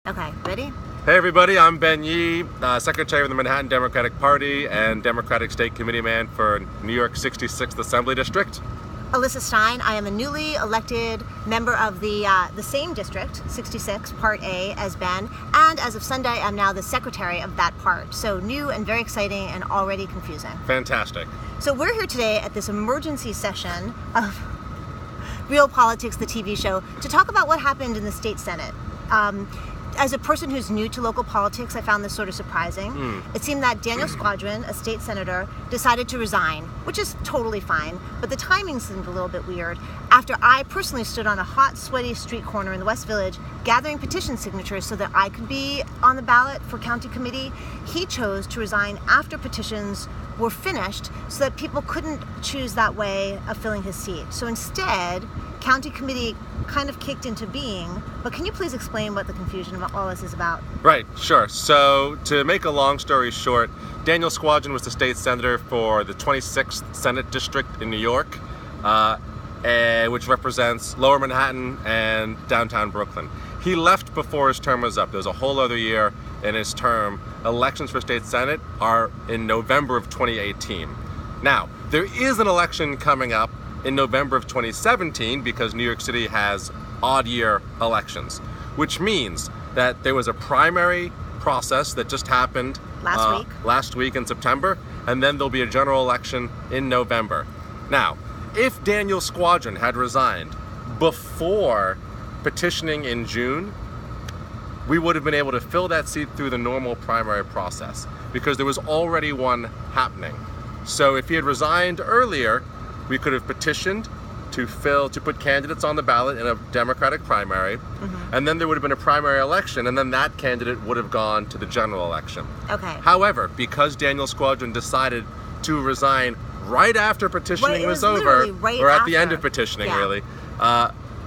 Okay, ready? Hey everybody, I'm Ben Yee, Secretary of the Manhattan Democratic Party and Democratic State Committee Man for New York 66th Assembly District. Alyssa Stein. I am a newly elected member of the same district, 66, Part A, as Ben, and as of Sunday, I'm now the secretary of that part. So new and very exciting and already confusing. Fantastic. So we're here today at this emergency session of Real Politics, the TV show, to talk about what happened in the state Senate. As a person who's new to local politics, I found this sort of surprising. It seemed that Daniel Squadron, a state senator, decided to resign, which is totally fine, but the timing seemed a little bit weird. After I personally stood on a hot, sweaty street corner in the West Village gathering petition signatures so that I could be on the ballot for county committee, he chose to resign after petitions were finished so that people couldn't choose that way of filling his seat. So instead, county committee kind of kicked into being, but can you please explain what the confusion of all this is about? Right, sure. So to make a long story short, Daniel Squadron was the state senator for the 26th Senate District in New York, which represents Lower Manhattan and downtown Brooklyn. He left before his term was up. There was a whole other year in his term. Elections for state senate are in November of 2018. Now, there is an election coming up in November of 2017 because New York City has odd year elections, which means that there was a primary process that just happened last week in September, and then there'll be a general election in November. Now, if Daniel Squadron had resigned before petitioning in June, we would have been able to fill that seat through the normal primary process because there was already one happening. So if he had resigned earlier, we could have petitioned to put candidates on the ballot in a Democratic primary, and then there would have been a primary election, and then that candidate would have gone to the general election. Okay. However, because Daniel Squadron decided to resign right after petitioning was over, or at the end of petitioning, really,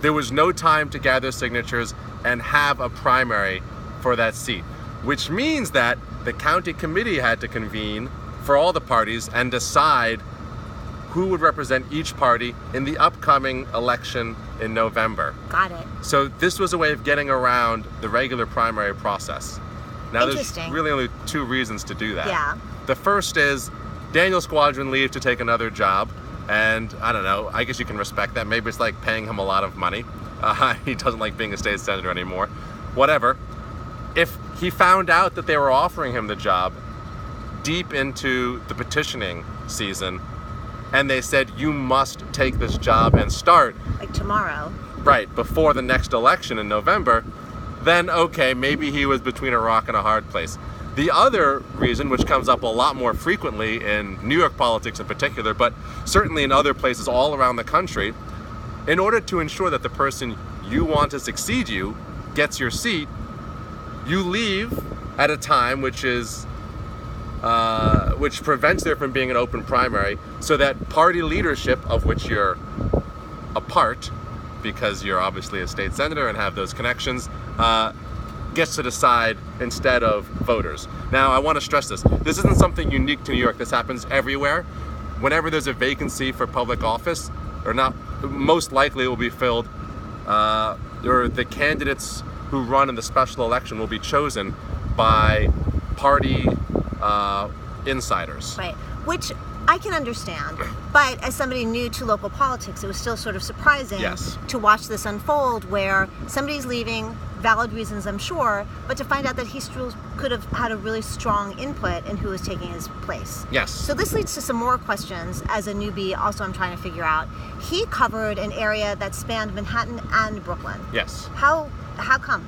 there was no time to gather signatures and have a primary for that seat, which means that the county committee had to convene for all the parties and decide who would represent each party in the upcoming election in November. Got it. So this was a way of getting around the regular primary process. Now there's really only two reasons to do that. Yeah. The first is Daniel Squadron leave to take another job, and I don't know, I guess you can respect that. Maybe it's like paying him a lot of money. He doesn't like being a state senator anymore. Whatever. If he found out that they were offering him the job deep into the petitioning season, and they said, you must take this job and start. Like tomorrow. Right, before the next election in November, then okay, maybe he was between a rock and a hard place. The other reason, which comes up a lot more frequently in New York politics in particular, but certainly in other places all around the country, in order to ensure that the person you want to succeed you gets your seat, you leave at a time which prevents there from being an open primary, so that party leadership, of which you're a part, because you're obviously a state senator and have those connections, gets to decide instead of voters. Now, I want to stress this. This isn't something unique to New York. This happens everywhere. Whenever there's a vacancy for public office, or not, most likely it will be filled, or the candidates who run in the special election will be chosen by party insiders. Right, which I can understand, but as somebody new to local politics, it was still sort of surprising to watch this unfold where somebody's leaving, valid reasons I'm sure, but to find out that he still could have had a really strong input in who was taking his place. Yes. So this leads to some more questions as a newbie also I'm trying to figure out. He covered an area that spanned Manhattan and Brooklyn. Yes. How come?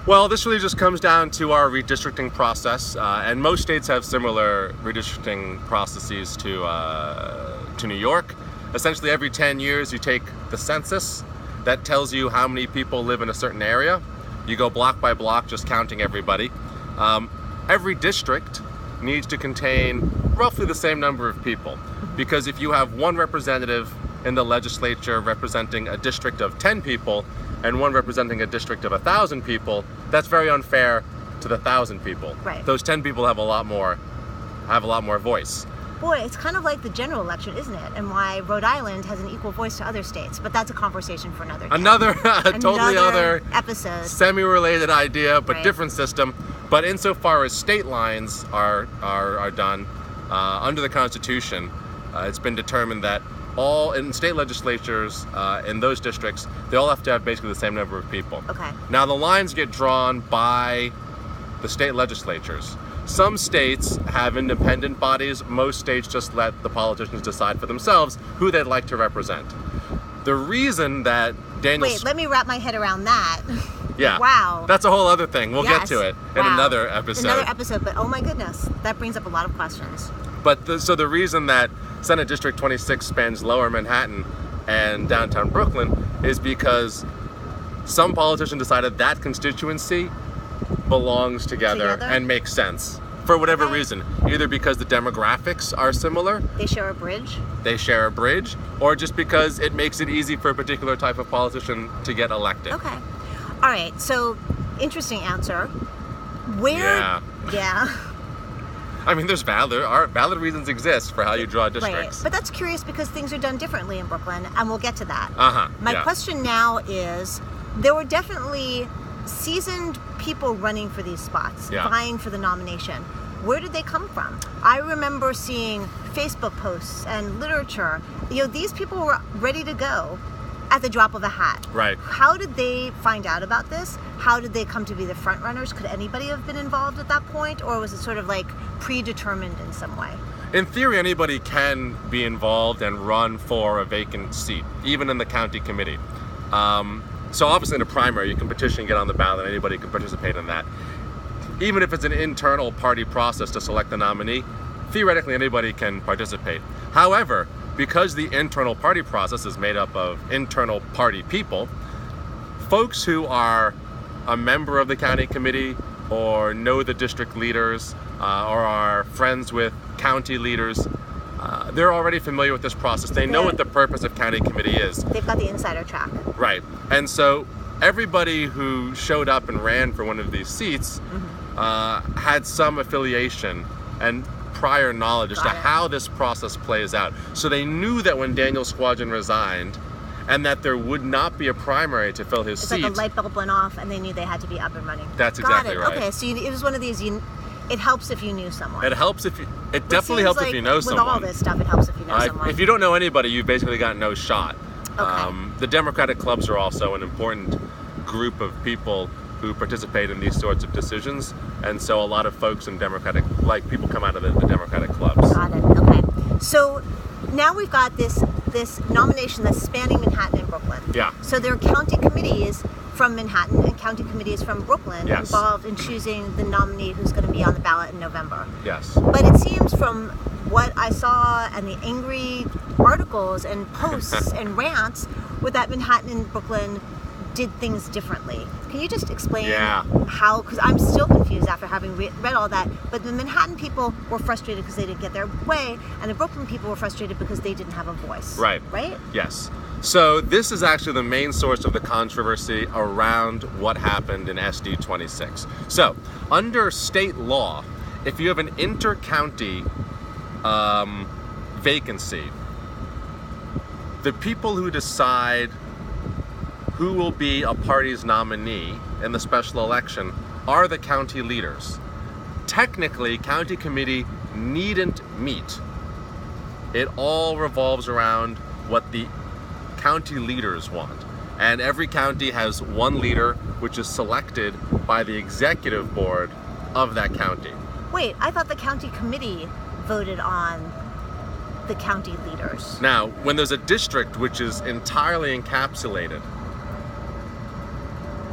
Well, this really just comes down to our redistricting process, and most states have similar redistricting processes to New York. Essentially, every 10 years you take the census that tells you how many people live in a certain area. You go block by block, just counting everybody. Every district needs to contain roughly the same number of people, because if you have one representative in the legislature representing a district of 10 people, and one representing a district of 1,000 people, that's very unfair to the 1,000 people. Right. Those 10 people have a lot more voice. Boy, it's kind of like the general election, isn't it? And why Rhode Island has an equal voice to other states. But that's a conversation for another day. Another totally other episode. Semi-related idea, but Right. different system. But insofar as state lines are done, under the Constitution, it's been determined that all in state legislatures in those districts, they all have to have basically the same number of people. Okay. Now the lines get drawn by the state legislatures. Some states have independent bodies. Most states just let the politicians decide for themselves who they'd like to represent. The reason that Daniel... Wait, let me wrap my head around that. Yeah. Wow. That's a whole other thing. We'll get Yes. to it in Wow. another episode. Another episode, but oh my goodness, that brings up a lot of questions. But so the reason that Senate District 26 spans Lower Manhattan and downtown Brooklyn is because some politician decided that constituency belongs together and makes sense for whatever Okay. reason. Either because the demographics are similar, They share a bridge. or just because it makes it easy for a particular type of politician to get elected. Okay. All right. So, interesting answer. Where? Yeah. I mean, valid reasons exist for how you draw districts. Right. But that's curious because things are done differently in Brooklyn, and we'll get to that. My yeah. question now is, there were definitely seasoned people running for these spots, Yeah. vying for the nomination. Where did they come from? I remember seeing Facebook posts and literature. You know, these people were ready to go at the drop of a hat. Right. How did they find out about this? How did they come to be the front runners? Could anybody have been involved at that point, or was it sort of like predetermined in some way? In theory, anybody can be involved and run for a vacant seat, even in the county committee. So obviously in a primary, you can petition and get on the ballot, and anybody can participate in that. Even if it's an internal party process to select the nominee, theoretically anybody can participate. However, because the internal party process is made up of internal party people, folks who are a member of the county committee or know the district leaders or are friends with county leaders, they're already familiar with this process. They know what the purpose of county committee is. They've got the insider track. Right. And so everybody who showed up and ran for one of these seats had some affiliation and prior knowledge as to how this process plays out. So they knew that when Daniel Squadron resigned and that there would not be a primary to fill his seat. It's like a light bulb went off and they knew they had to be up and running. That's exactly right. Okay, so it was one of these, it helps if you knew someone. It helps if you, it definitely helps if you know someone. With all this stuff, it helps if you know someone. If you don't know anybody, you've basically got no shot. Okay. The Democratic clubs are also an important group of people who participate in these sorts of decisions, and so a lot of folks in people come out of the Democratic clubs. Got it. Okay. So now we've got this nomination that's spanning Manhattan and Brooklyn. Yeah. So there are county committees from Manhattan and county committees from Brooklyn Yes. involved in choosing the nominee who's going to be on the ballot in November. Yes. But it seems from what I saw and the angry articles and posts and rants with that Manhattan and Brooklyn did things differently. Can you just explain how, because I'm still confused after having read all that, but the Manhattan people were frustrated because they didn't get their way, and the Brooklyn people were frustrated because they didn't have a voice. Right. Right? Yes. So this is actually the main source of the controversy around what happened in SD 26. So under state law, if you have an inter-county vacancy, the people who decide who will be a party's nominee in the special election are the county leaders. Technically, county committee needn't meet. It all revolves around what the county leaders want. And every county has one leader, which is selected by the executive board of that county. Wait, I thought the county committee voted on the county leaders. Now, when there's a district which is entirely encapsulated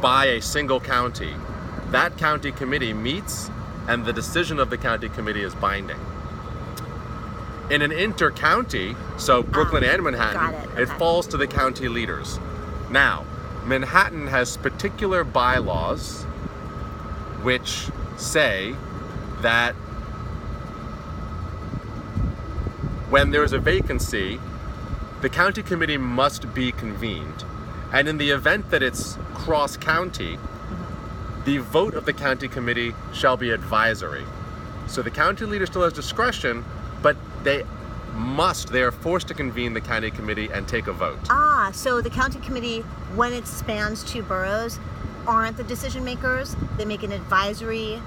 by a single county, that county committee meets and the decision of the county committee is binding. In an inter-county, so Brooklyn and Manhattan, it falls to the county leaders. Now, Manhattan has particular bylaws which say that when there's a vacancy, the county committee must be convened. And in the event that it's cross-county, the vote of the county committee shall be advisory. So the county leader still has discretion, but they are forced to convene the county committee and take a vote. So the county committee, when it spans 2 boroughs, aren't the decision makers. They make an advisory.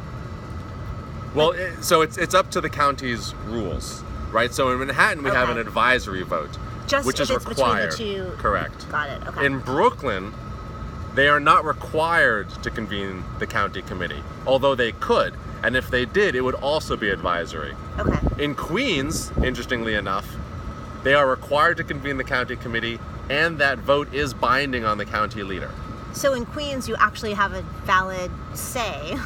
Well, so it's up to the county's rules, right? So in Manhattan, we have an advisory vote, which is required. Between the 2. Correct. Got it. Okay. In Brooklyn, they are not required to convene the county committee, although they could. And if they did, it would also be advisory. Okay. In Queens, interestingly enough, they are required to convene the county committee, and that vote is binding on the county leader. So in Queens, you actually have a valid say.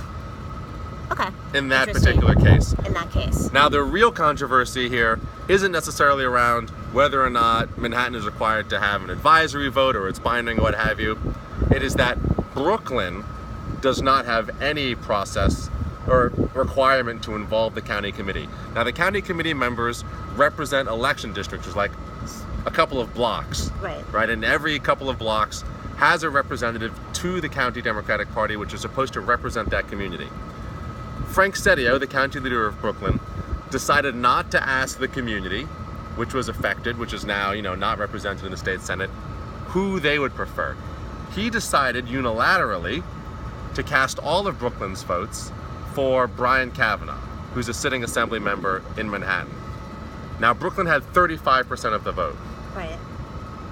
Okay. In that particular case. In that case. Now, the real controversy here isn't necessarily around whether or not Manhattan is required to have an advisory vote or it's binding or what have you. It is that Brooklyn does not have any process or requirement to involve the county committee. Now, the county committee members represent election districts, which is like a couple of blocks. Right? And every couple of blocks has a representative to the county Democratic Party, which is supposed to represent that community. Frank Sedio, the county leader of Brooklyn, decided not to ask the community, which was affected, which is now, not represented in the state Senate, who they would prefer. He decided unilaterally to cast all of Brooklyn's votes for Brian Kavanaugh, who's a sitting assembly member in Manhattan. Now, Brooklyn had 35% of the vote. Right.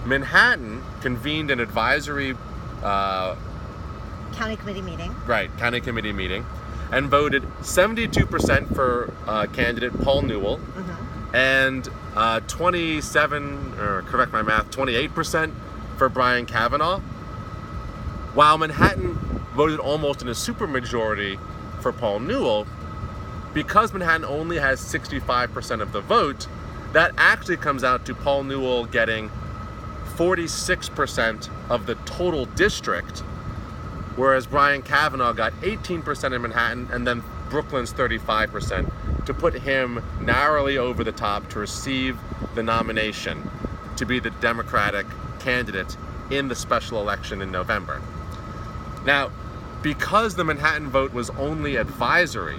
Manhattan convened an advisory county committee meeting. Right, county committee meeting, and voted 72% for candidate Paul Newell, and 28% for Brian Kavanaugh, while Manhattan voted almost in a supermajority for Paul Newell. Because Manhattan only has 65% of the vote, that actually comes out to Paul Newell getting 46% of the total district, whereas Brian Kavanaugh got 18% in Manhattan, and then Brooklyn's 35%, to put him narrowly over the top to receive the nomination to be the Democratic candidate in the special election in November. Now, because the Manhattan vote was only advisory,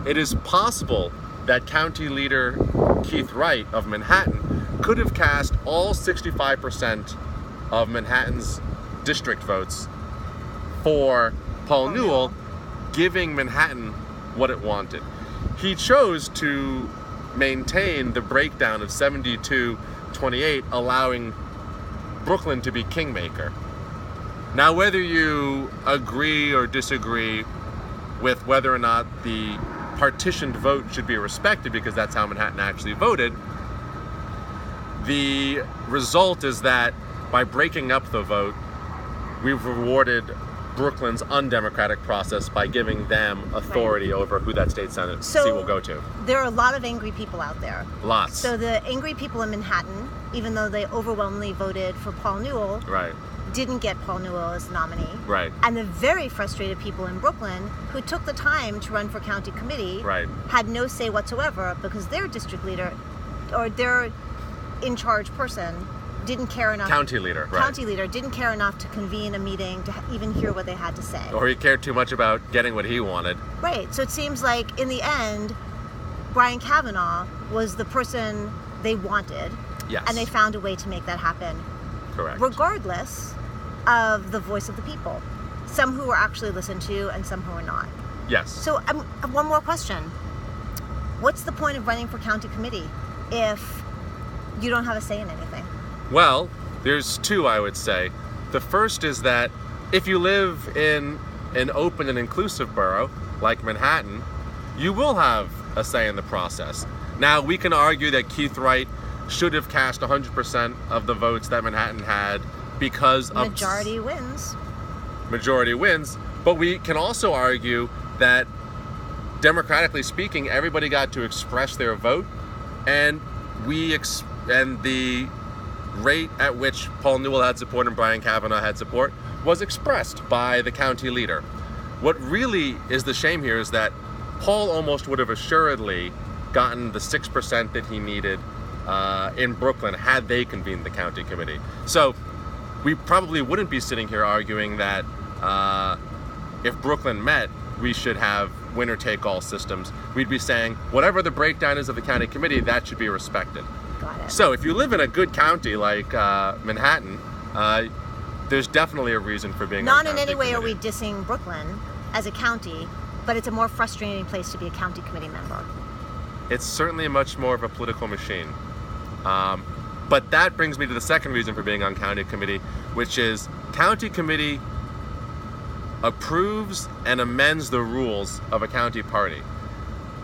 it is possible that County Leader Keith Wright of Manhattan could have cast all 65% of Manhattan's district votes for Paul Newell, giving Manhattan what it wanted. He chose to maintain the breakdown of 72-28, allowing Brooklyn to be kingmaker. Now, whether you agree or disagree with whether or not the partitioned vote should be respected, because that's how Manhattan actually voted, the result is that by breaking up the vote, we've rewarded Brooklyn's undemocratic process by giving them authority over who that state Senate seat will go to. There are a lot of angry people out there. Lots. So the angry people in Manhattan, even though they overwhelmingly voted for Paul Newell, didn't get Paul Newell as nominee. Right. And the very frustrated people in Brooklyn, who took the time to run for county committee, had no say whatsoever because their district leader or their in charge person didn't care enough. County leader didn't care enough to convene a meeting to even hear what they had to say. Or he cared too much about getting what he wanted. Right. So it seems like in the end, Brian Kavanaugh was the person they wanted. Yes. And they found a way to make that happen. Correct. Regardless of the voice of the people. Some who were actually listened to and some who were not. Yes. So one more question. What's the point of running for county committee if you don't have a say in anything? Well, there's two, I would say. The first is that if you live in an open and inclusive borough like Manhattan, you will have a say in the process. Now, we can argue that Keith Wright should have cast 100% of the votes that Manhattan had because of majority wins, but we can also argue that democratically speaking, everybody got to express their vote, and the rate at which Paul Newell had support and Brian Kavanaugh had support was expressed by the county leader. What really is the shame here is that Paul almost would have assuredly gotten the 6% that he needed in Brooklyn had they convened the county committee. So we probably wouldn't be sitting here arguing that if Brooklyn met, we should have winner-take-all systems. We'd be saying whatever the breakdown is of the county committee, that should be respected. Got it. So if you live in a good county like Manhattan, there's definitely a reason for being Not on in county any way are we committee. dissing Brooklyn as a county, but it's a more frustrating place to be a county committee member. It's certainly much more of a political machine. But that brings me to the second reason for being on county committee, which is county committee approves and amends the rules of a county party.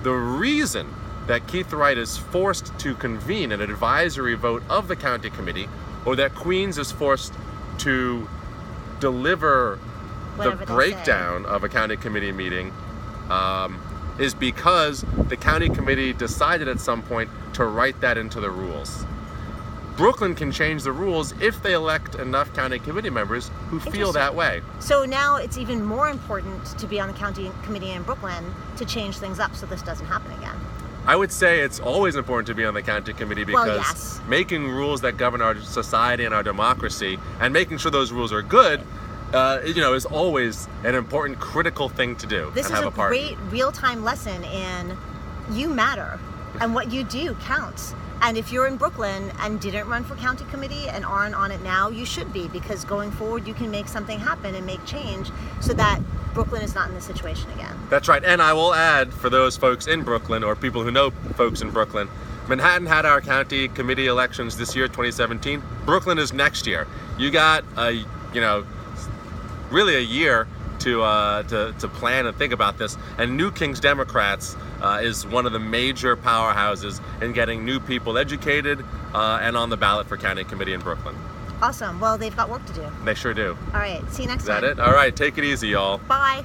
The reason that Keith Wright is forced to convene an advisory vote of the county committee, or that Queens is forced to deliver Whatever the they breakdown of a county committee meeting, is because the county committee decided at some point to write that into the rules. Brooklyn can change the rules if they elect enough county committee members who feel that way. So now it's even more important to be on the county committee in Brooklyn to change things up so this doesn't happen again. I would say it's always important to be on the county committee because Well, yes. making rules that govern our society and our democracy and making sure those rules are good, is always an important, critical thing to do. This and is have a part in. great real-time lesson in you matter and what you do counts. And if you're in Brooklyn and didn't run for county committee and aren't on it now, you should be, because going forward you can make something happen and make change so that Brooklyn is not in this situation again. That's right. And I will add, for those folks in Brooklyn or people who know folks in Brooklyn, Manhattan had our county committee elections this year, 2017. Brooklyn is next year. You got really a year to plan and think about this. And New King's Democrats is one of the major powerhouses in getting new people educated and on the ballot for county committee in Brooklyn. Awesome. Well, they've got work to do. They sure do. All right. See you next time. Is that it? All right. Take it easy, y'all. Bye.